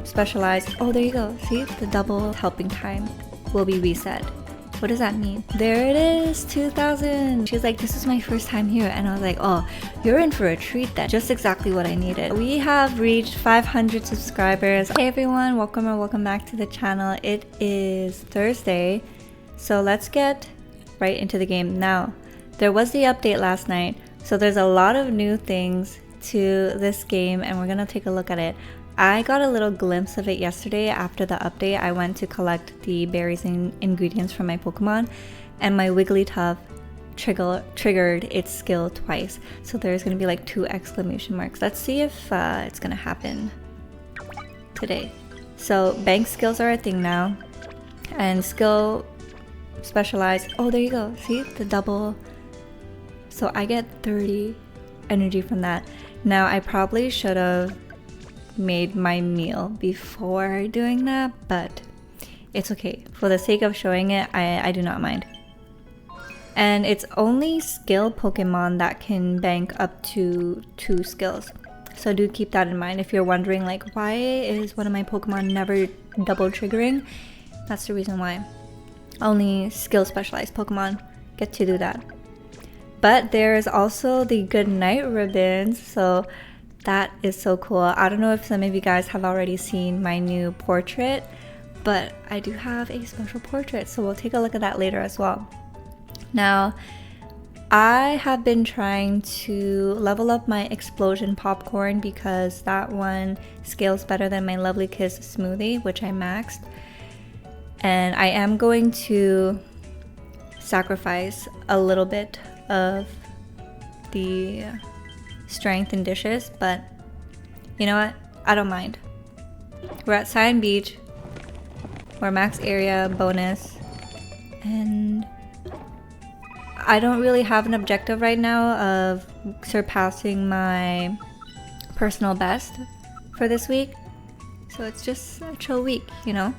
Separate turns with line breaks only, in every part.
specialized. Oh, there you go. See, the double helping time will be reset. What does that mean? There it is, 2,000. She's like, this is my first time here. And I was like, oh, you're in for a treat then. Just exactly what I needed. We have reached 500 subscribers. Hey everyone, welcome or welcome back to the channel. It is Thursday, so let's get right into the game. Now, there was the update last night, so there's a lot of new things to this game and we're gonna take a look at it. I got a little glimpse of it yesterday after the update. I went to collect the berries and ingredients from my Pokemon, and my Wigglytuff triggered its skill twice. So there's gonna be like 2 exclamation marks. Let's see if it's gonna happen today. So bank skills are a thing now, and skill specialized. Oh, there you go. See the double. So I get 30 energy from that. Now I probably should have made my meal before doing that, but it's okay. For the sake of showing it, I do not mind. And it's only skill Pokemon that can bank up to 2 skills. So do keep that in mind. If you're wondering like, why is one of my Pokemon never double triggering? That's the reason why. Only skill specialized Pokemon get to do that. But there's also the good night ribbons, so that is so cool. I don't know if some of you guys have already seen my new portrait, but I do have a special portrait, so we'll take a look at that later as well. Now, I have been trying to level up my explosion popcorn because that one scales better than my Lovely Kiss smoothie, which I maxed. And I am going to sacrifice a little bit of the strength in dishes, but you know what? I don't mind. We're at Cyan Beach. We're max area bonus, and I don't really have an objective right now of surpassing my personal best for this week, so it's just a chill week, you know.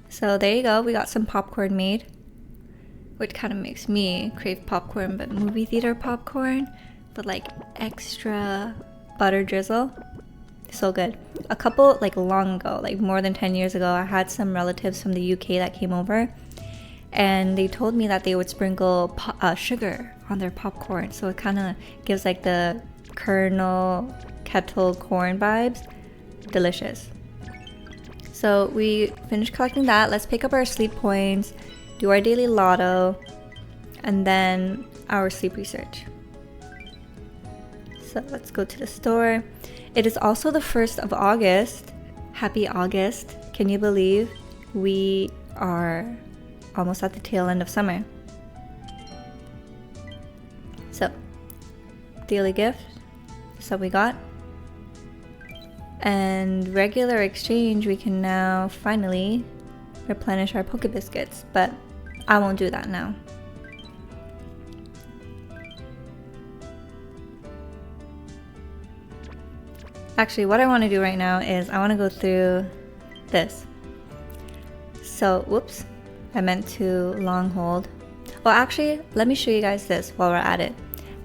So there you go. We got some popcorn made, which kind of makes me crave popcorn, but movie theater popcorn with like extra butter drizzle. So good. A couple, like long ago, like more than 10 years ago, I had some relatives from the UK that came over, and they told me that they would sprinkle sugar on their popcorn, so it kind of gives like the kernel kettle corn vibes. Delicious. So we finished collecting that. Let's pick up our sleep points, do our daily lotto, and then our sleep research. So let's go to the store. It is also the 1st of August. Happy August. Can you believe we are almost at the tail end of summer? So, daily gift. That's what we got. And regular exchange, we can now finally replenish our Poke Biscuits, but I won't do that now. Actually, what I want to do right now is I want to go through this. So, whoops, I meant to long hold. Well, actually, let me show you guys this while we're at it.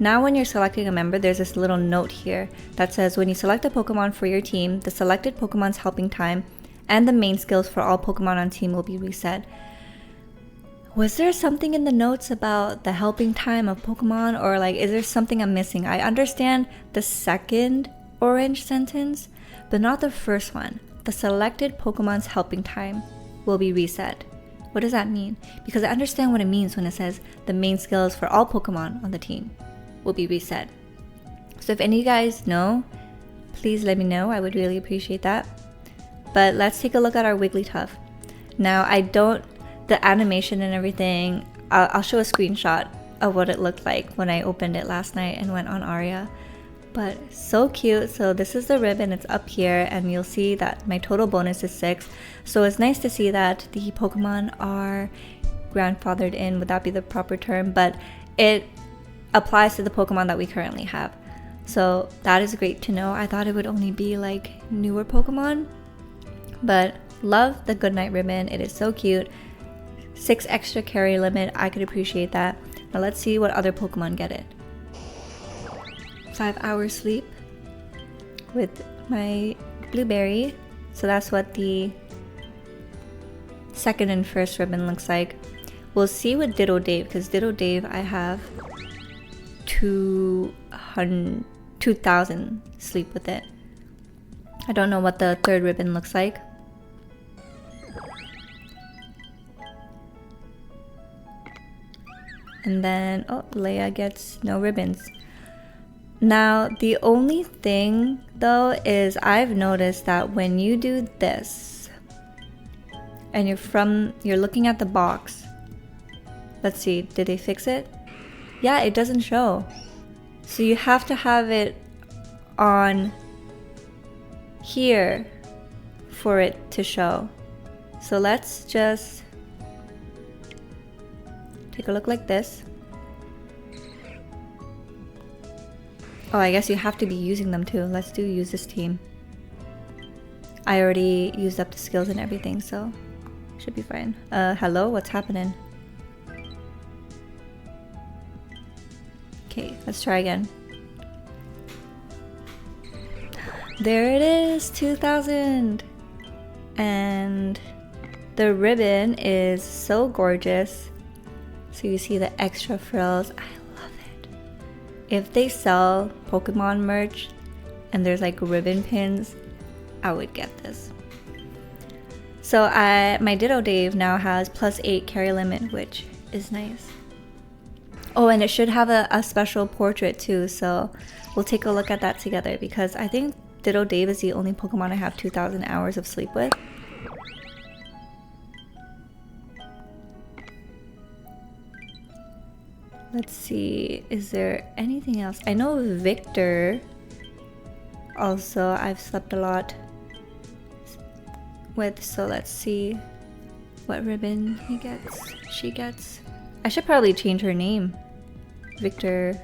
Now when you're selecting a member, there's this little note here that says when you select a Pokemon for your team, the selected Pokemon's helping time and the main skills for all Pokemon on team will be reset. Was there something in the notes about the helping time of Pokemon, or like is there something I'm missing? I understand the second orange sentence, but not the first one. The selected Pokemon's helping time will be reset. What does that mean? Because I understand what it means when it says the main skills for all Pokemon on the team will be reset. So if any of you guys know, please let me know. I would really appreciate that. But let's take a look at our Wigglytuff. Now the animation and everything, I'll show a screenshot of what it looked like when I opened it last night and went on Aria. But so cute. So this is the ribbon, it's up here, and you'll see that my total bonus is 6. So it's nice to see that the Pokemon are grandfathered in, would that be the proper term? But it applies to the Pokemon that we currently have. So that is great to know. I thought it would only be like newer Pokemon, but love the Goodnight ribbon. It is so cute. 6 extra carry limit, I could appreciate that. Now let's see what other Pokemon get it. 5 hours sleep with my Blueberry. So that's what the second and first ribbon looks like. We'll see with Ditto Dave, because Ditto Dave I have 2,000 sleep with it. I don't know what the third ribbon looks like. And then, oh, Leia gets no ribbons. Now, the only thing though is I've noticed that when you do this and you're looking at the box, let's see, did they fix it? Yeah, it doesn't show. So you have to have it on here for it to show. So let's just take a look like this. Oh, I guess you have to be using them too. Let's use this team. I already used up the skills and everything, so should be fine. Hello, what's happening? Okay, let's try again. There it is, 2,000! And the ribbon is so gorgeous. So you see the extra frills. I love it. If they sell Pokemon merch and there's like ribbon pins, I would get this. So my Ditto Dave now has +8 carry limit, which is nice. Oh, and it should have a special portrait too, so we'll take a look at that together, because I think Ditto Dave is the only Pokemon I have 2,000 hours of sleep with. Let's see, is there anything else? I know Victor also I've slept a lot with, so let's see what ribbon she gets. I should probably change her name. Victor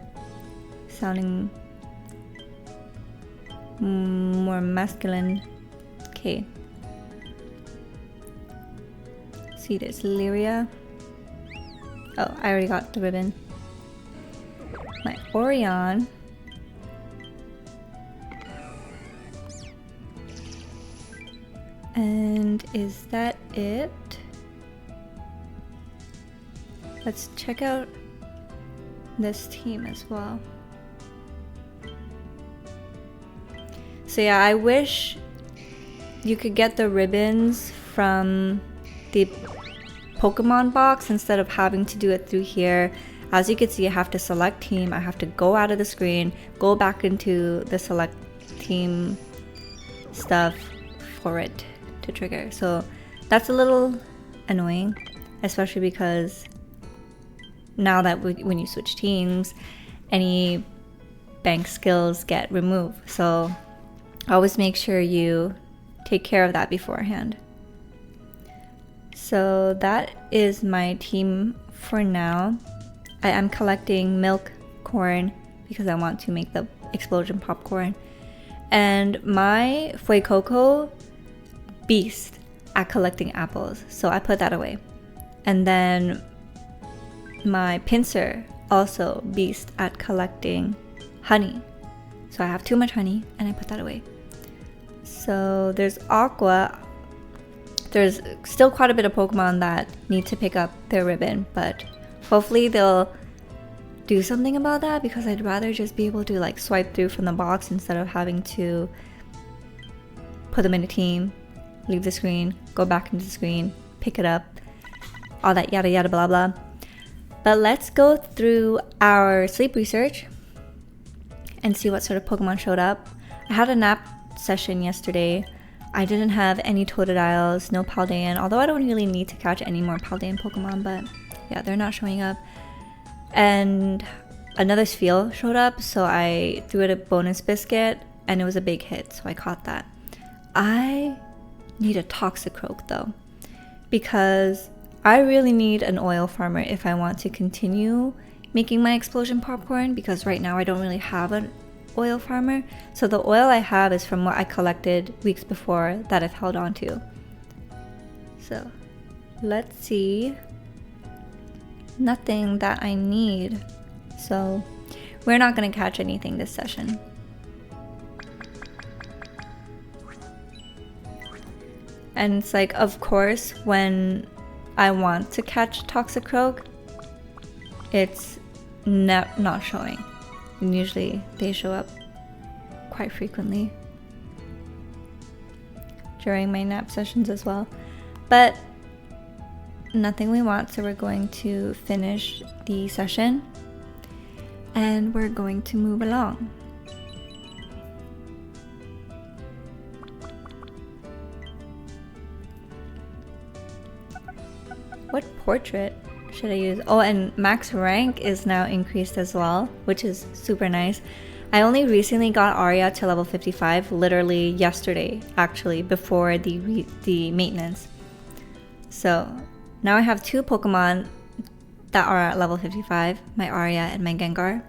sounding more masculine. Okay. See, there's Lyria. Oh, I already got the ribbon. My Orion. And is that it? Let's check out this team as well. So yeah, I wish you could get the ribbons from the Pokemon box instead of having to do it through here. As you can see, I have to select team. I have to go out of the screen, go back into the select team stuff for it to trigger. So that's a little annoying, especially because now that when you switch teams, any bank skills get removed. So always make sure you take care of that beforehand. So that is my team for now. I am collecting milk corn because I want to make the explosion popcorn. And my Fuecoco beast at collecting apples, so I put that away. And then my pincer also beast at collecting honey, so I have too much honey and I put that away. So there's Aqua. There's still quite a bit of Pokemon that need to pick up their ribbon, but hopefully they'll do something about that, because I'd rather just be able to like swipe through from the box instead of having to put them in a team, leave the screen, go back into the screen, pick it up, all that yada yada blah blah. But let's go through our sleep research and see what sort of Pokemon showed up. I had a nap session yesterday. I didn't have any Totodiles, no Paldean, although I don't really need to catch any more Paldean Pokemon, but yeah, they're not showing up. And another Spheal showed up, so I threw it a bonus biscuit and it was a big hit, so I caught that. I need a Toxicroak though, because I really need an oil farmer if I want to continue making my explosion popcorn, because right now I don't really have an oil farmer. So the oil I have is from what I collected weeks before that I've held on to. So let's see. Nothing that I need, so we're not going to catch anything this session. And it's like, of course, when I want to catch Toxicroak, it's not showing. And usually they show up quite frequently during my nap sessions as well. But nothing we want, so we're going to finish the session and we're going to move along. What portrait should I use? Oh, and max rank is now increased as well, which is super nice. I only recently got Arya to level 55, literally yesterday, actually, before the maintenance. So now I have 2 Pokemon that are at level 55, my Arya and my Gengar.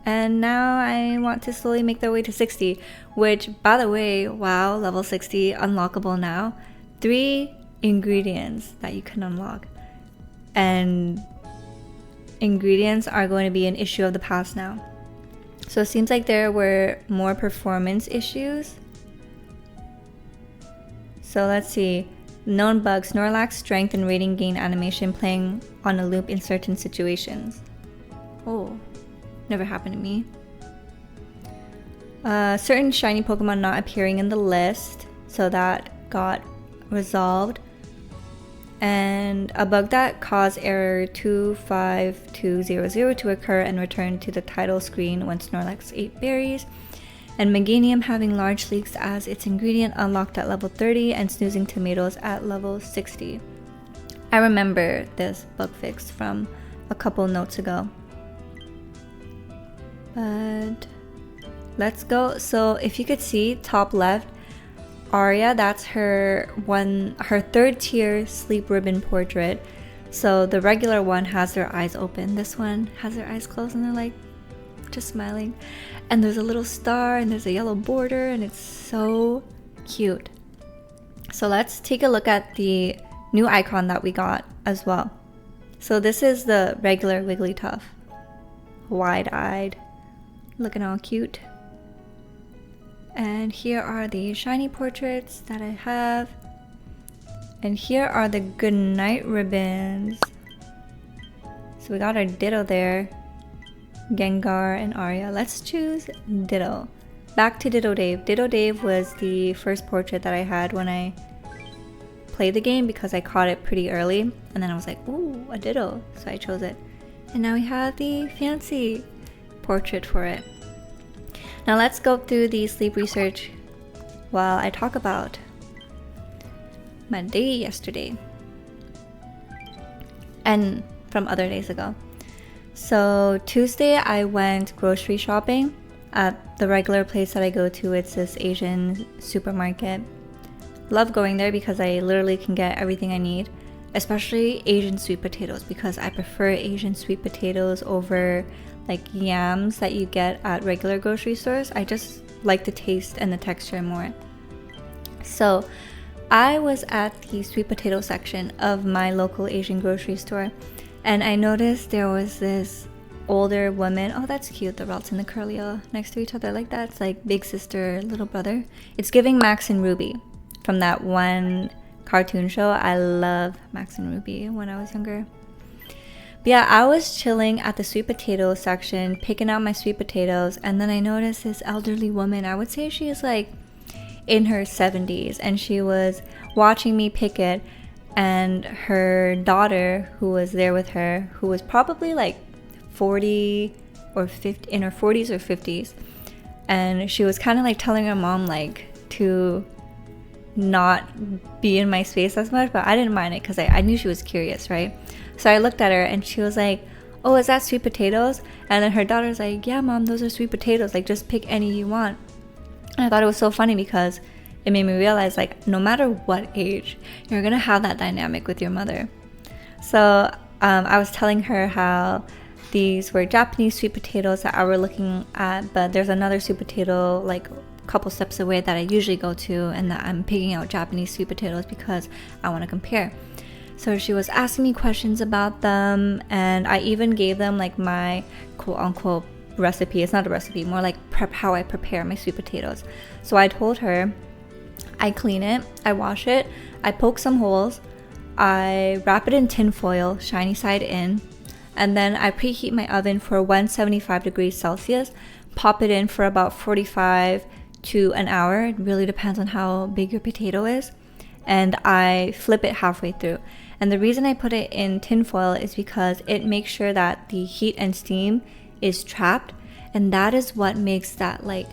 And now I want to slowly make their way to 60, which, by the way, wow, level 60, unlockable now. 3 ingredients that you can unlock. And ingredients are going to be an issue of the past now. So it seems like there were more performance issues. So let's see. Known bugs: Snorlax strength and rating gain animation playing on a loop in certain situations. Oh, never happened to me. Certain shiny Pokemon not appearing in the list, so that got resolved. And a bug that caused error 25200 to occur and return to the title screen when Snorlax ate berries. And Meganium having large leaks as its ingredient unlocked at level 30 and snoozing tomatoes at level 60. I remember this bug fix from a couple notes ago. But let's go. So if you could see top left, Arya, that's her 3rd tier sleep ribbon portrait. So the regular one has their eyes open. This one has their eyes closed and they're like just smiling. And there's a little star and there's a yellow border and it's so cute. So let's take a look at the new icon that we got as well. So this is the regular Wigglytuff. Wide-eyed, looking all cute. And here are the shiny portraits that I have. And here are the goodnight ribbons. So we got our Ditto there. Gengar and Arya. Let's choose Ditto. Back to Ditto Dave. Ditto Dave was the first portrait that I had when I played the game because I caught it pretty early. And then I was like, ooh, a Ditto. So I chose it. And now we have the fancy portrait for it. Now let's go through the sleep research while I talk about my day yesterday and from other days ago. So Tuesday I went grocery shopping at the regular place that I go to. It's this Asian supermarket. Love going there because I literally can get everything I need, especially Asian sweet potatoes, because I prefer Asian sweet potatoes over like yams that you get at regular grocery stores. I just like the taste and the texture more. So I was at the sweet potato section of my local Asian grocery store and I noticed there was this older woman. Oh, that's cute, the Ralts and the Curlio next to each other like that. It's like big sister, little brother. It's giving Max and Ruby from that one cartoon show. I love Max and Ruby when I was younger. But yeah, I was chilling at the sweet potato section, picking out my sweet potatoes, and then I noticed this elderly woman. I would say she is like in her 70s, and she was watching me pick it, and her daughter, who was there with her, who was probably like 40 or 50, in her 40s or 50s, and she was kind of like telling her mom like to not be in my space as much, but I didn't mind it because I knew she was curious, right? So I looked at her and she was like, oh, is that sweet potatoes? And then her daughter's like, yeah, mom, those are sweet potatoes. Like, just pick any you want. And I thought it was so funny because it made me realize, like, no matter what age, you're going to have that dynamic with your mother. So I was telling her how these were Japanese sweet potatoes that I were looking at, but there's another sweet potato, like, couple steps away that I usually go to, and that I'm picking out Japanese sweet potatoes because I want to compare. So she was asking me questions about them, and I even gave them like my quote-unquote recipe. It's not a recipe, more like how I prepare my sweet potatoes. So I told her I clean it, I wash it, I poke some holes, I wrap it in tin foil, shiny side in, and then I preheat my oven for 175 degrees Celsius, pop it in for about 45 to an hour. It really depends on how big your potato is. And I flip it halfway through. And the reason I put it in tin foil is because it makes sure that the heat and steam is trapped. And that is what makes that like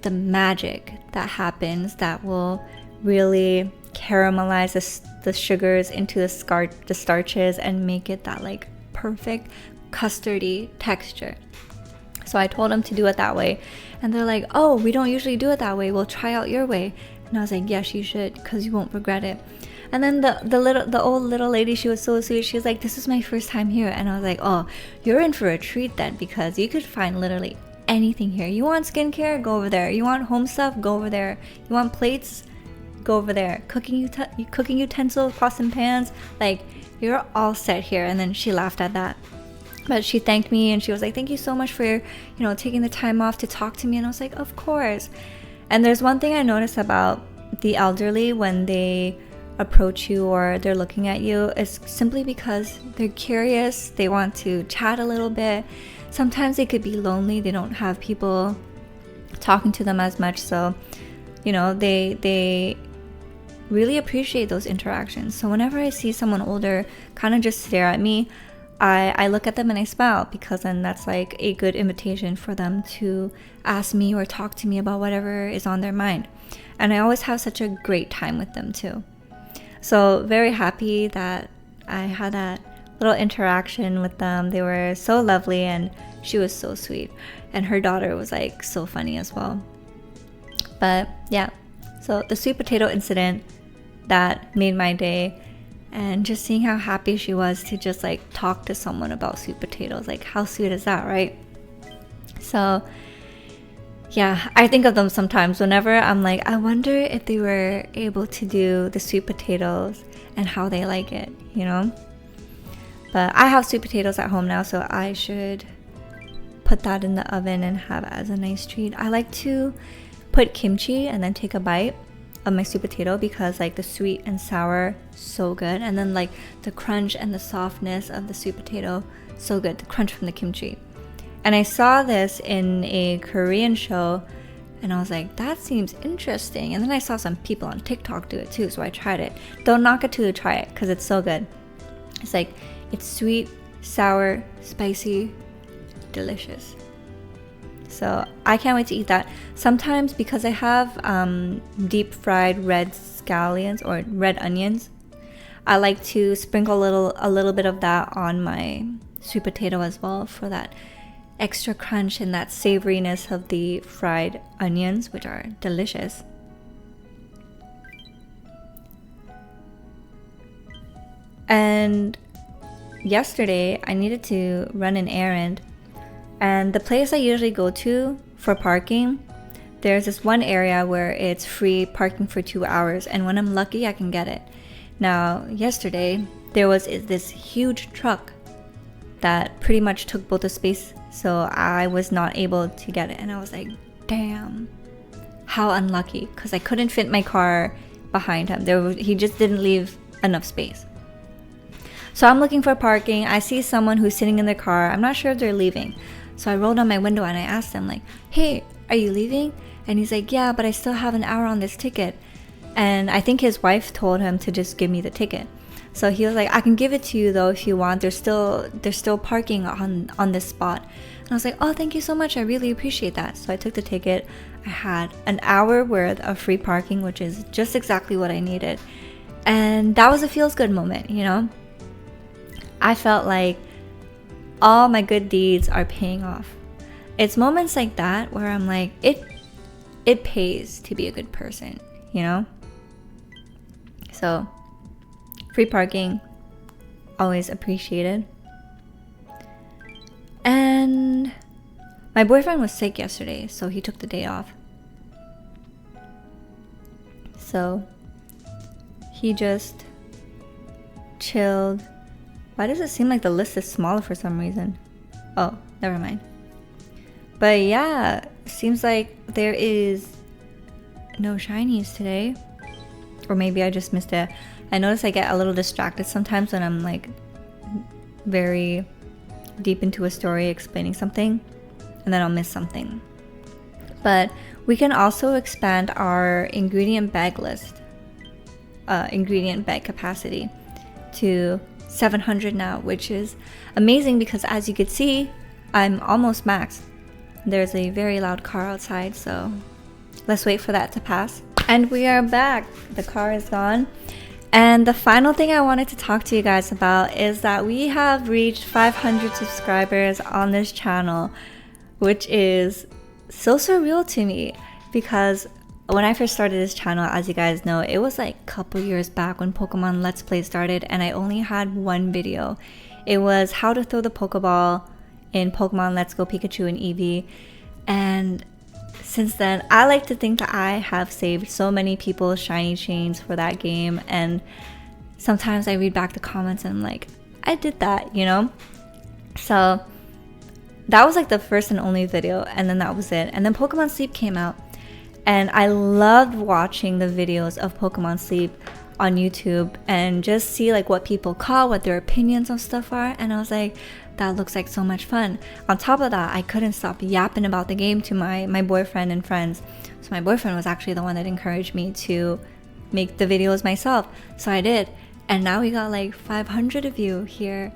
the magic that happens that will really caramelize the sugars into the starches and make it that like perfect custardy texture. So I told them to do it that way, and they're like, oh, we don't usually do it that way, we'll try out your way. And I was like, yes, you should, because you won't regret it. And then the old little lady, she was so sweet. She was like, this is my first time here. And I was like, oh, you're in for a treat then, because you could find literally anything here. You want skincare? Go over there. You want home stuff? Go over there. You want plates? Go over there. Cooking utensils, pots and pans, like you're all set here. And then she laughed at that. But she thanked me and she was like, thank you so much for, taking the time off to talk to me. And I was like, of course. And there's one thing I noticed about the elderly when they approach you or they're looking at you is simply because they're curious. They want to chat a little bit. Sometimes they could be lonely. They don't have people talking to them as much. So, they really appreciate those interactions. So whenever I see someone older kind of just stare at me, I look at them and I smile, because then that's like a good invitation for them to ask me or talk to me about whatever is on their mind. And I always have such a great time with them too. So very happy that I had that little interaction with them. They were so lovely and she was so sweet. And her daughter was like so funny as well. But yeah, so the sweet potato incident, that made my day. And just seeing how happy she was to just like talk to someone about sweet potatoes. Like, how sweet is that, right? So yeah, I think of them sometimes whenever I'm like, I wonder if they were able to do the sweet potatoes and how they like it, But I have sweet potatoes at home now, so I should put that in the oven and have it as a nice treat. I like to put kimchi and then take a bite of my sweet potato, because like the sweet and sour, so good, and then like the crunch and the softness of the sweet potato, so good, the crunch from the kimchi. And I saw this in a Korean show and I was like, that seems interesting. And then I saw some people on TikTok do it too, so I tried it. Don't knock it till you try it, because it's so good. It's like, it's sweet, sour, spicy, delicious. So I can't wait to eat that. Sometimes, because I have deep fried red scallions or red onions, I like to sprinkle a little bit of that on my sweet potato as well, for that extra crunch and that savoriness of the fried onions, which are delicious. And yesterday I needed to run an errand. And the place I usually go to for parking, there's this one area where it's free parking for 2 hours, and when I'm lucky I can get it. Now, yesterday there was this huge truck that pretty much took both the space, so I was not able to get it. And I was like, damn, how unlucky, because I couldn't fit my car behind him. He just didn't leave enough space. So I'm looking for parking. I see someone who's sitting in their car. I'm not sure if they're leaving. So I rolled down my window and I asked him, like, hey, are you leaving? And he's like, yeah, but I still have an hour on this ticket. And I think his wife told him to just give me the ticket. So he was like, I can give it to you though if you want. There's still parking on this spot. And I was like, oh, thank you so much. I really appreciate that. So I took the ticket. I had an hour worth of free parking, which is just exactly what I needed. And that was a feels good moment, I felt like all my good deeds are paying off. It's moments like that where I'm like, it pays to be a good person, So, free parking, always appreciated. And my boyfriend was sick yesterday, so he took the day off. So, he just chilled. Why does it seem like the list is smaller for some reason? Oh, never mind. But yeah, seems like there is no shinies today. or maybe I just missed it. I notice I get a little distracted sometimes when I'm like very deep into a story explaining something, and then I'll miss something. But we can also expand our ingredient bag list, ingredient bag capacity to 700 now, which is amazing because as you could see, I'm almost maxed. There's a very loud car outside, so let's wait for that to pass. And we are back. The car is gone. And the final thing I wanted to talk to you guys about is that we have reached 500 subscribers on this channel, which is so surreal to me because when I first started this channel, as you guys know, it was like a couple years back when Pokemon Let's Play started, and I only had one video. It was how to throw the Pokeball in Pokemon Let's Go Pikachu and Eevee. And since then, I like to think that I have saved so many people's shiny chains for that game, and sometimes I read back the comments and I'm like, I did that, you know? So that was like the first and only video, and then that was it. And then Pokemon Sleep came out, and I loved watching the videos of Pokemon Sleep on YouTube and just see like what people caught, what their opinions on stuff are, and I was like, that looks like so much fun. On top of that, I couldn't stop yapping about the game to my boyfriend and friends. So my boyfriend was actually the one that encouraged me to make the videos myself, so I did. And now we got like 500 of you here,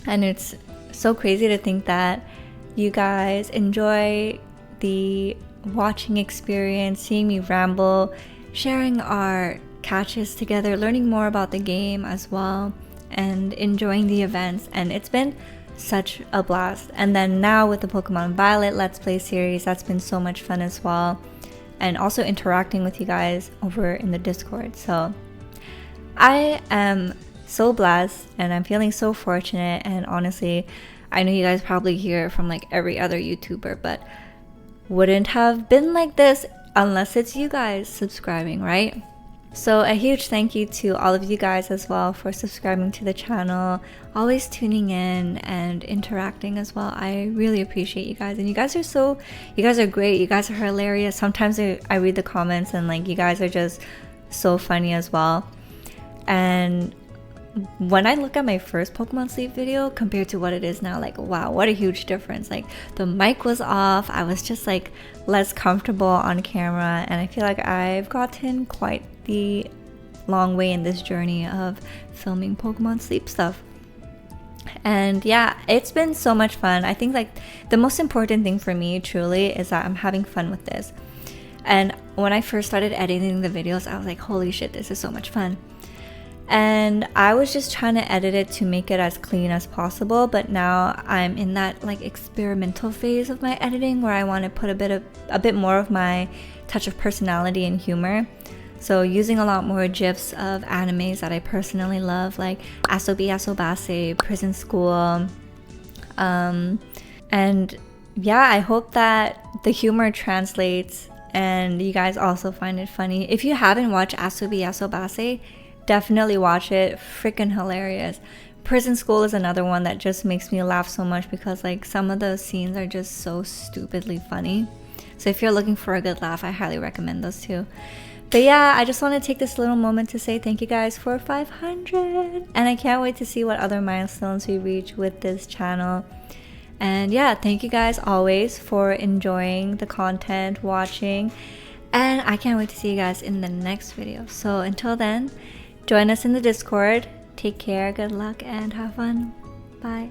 and it's so crazy to think that you guys enjoy the watching experience, seeing me ramble, sharing our catches together, learning more about the game as well, and enjoying the events. And it's been such a blast. And then now with the Pokemon Violet Let's Play series, that's been so much fun as well, and also interacting with you guys over in the Discord. So I am so blessed and I'm feeling so fortunate, and honestly, I know you guys probably hear it from like every other YouTuber, but wouldn't have been like this unless it's you guys subscribing, right? So a huge thank you to all of you guys as well for subscribing to the channel, always tuning in and interacting as well. I really appreciate you guys, and you guys are great. You guys are hilarious. Sometimes I read the comments and like you guys are just so funny as well. And when I look at my first Pokemon Sleep video compared to what it is now, like wow, what a huge difference. Like the mic was off, I was just like less comfortable on camera, and I feel like I've gotten quite the long way in this journey of filming Pokemon Sleep stuff. And yeah, it's been so much fun. I think like the most important thing for me truly is that I'm having fun with this. And when I first started editing the videos, I was like, holy shit, this is so much fun. And I was just trying to edit it to make it as clean as possible, but now I'm in that like experimental phase of my editing where I want to put a bit more of my touch of personality and humor. So using a lot more gifs of animes that I personally love, like Asobi Asobase, Prison School, and yeah, I hope that the humor translates and you guys also find it funny. If you haven't watched Asobi Asobase, definitely watch it. Freaking hilarious. Prison School is another one that just makes me laugh so much because like some of those scenes are just so stupidly funny. So if you're looking for a good laugh, I highly recommend those two. But yeah, I just want to take this little moment to say thank you guys for 500, and I can't wait to see what other milestones we reach with this channel. And yeah, thank you guys always for enjoying the content, watching, and I can't wait to see you guys in the next video. So until then, join us in the Discord. Take care, good luck, and have fun. Bye.